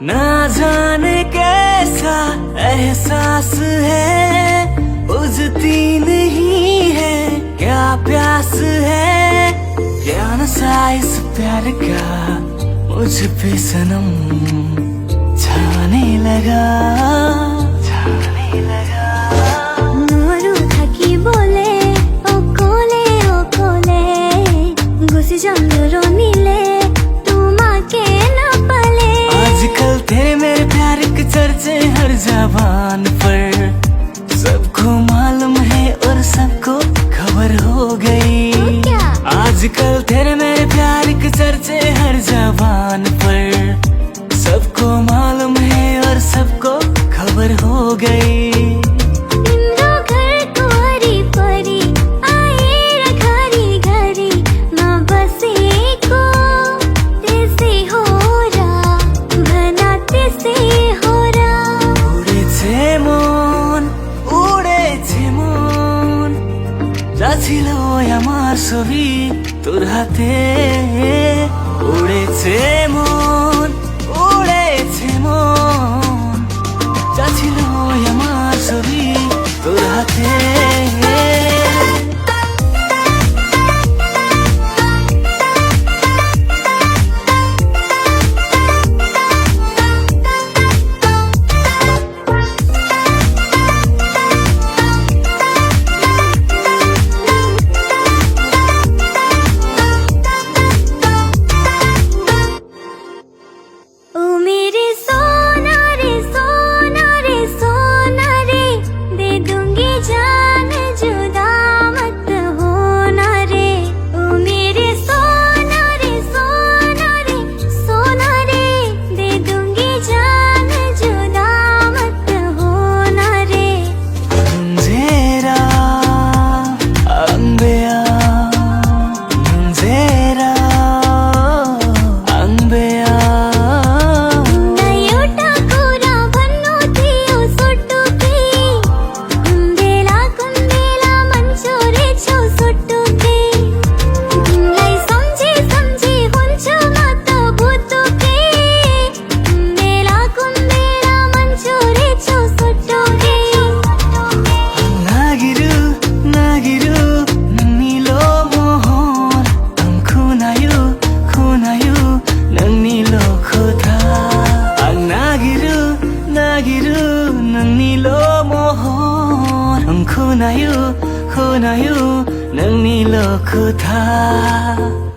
ना जाने कैसा एहसास है, बुझती नहीं है क्या प्यास है। क्या नशा इस प्यार का मुझ पे सनम छाने लगा, छाने लगा। मोरू थाकी बोले ओ कोले घुसी जंगलो नीले के न पले। आजकल तेरे मेरे प्यार के चर्चे हर ज़बान पर, सबको मालूम है और सबको खबर हो गई। क्या? आजकल तेरे मेरे प्यार के चर्चे हर ज़बान पर, सबको मालूम है और सबको खबर हो गई। যাচ্ছিল আমার ছবি তোর হাতে, উড়েছে মন, উড়েছে মন। যাচ্ছিল আমার ছবি তোর হাতে। Kunayu, nang nilo kuta.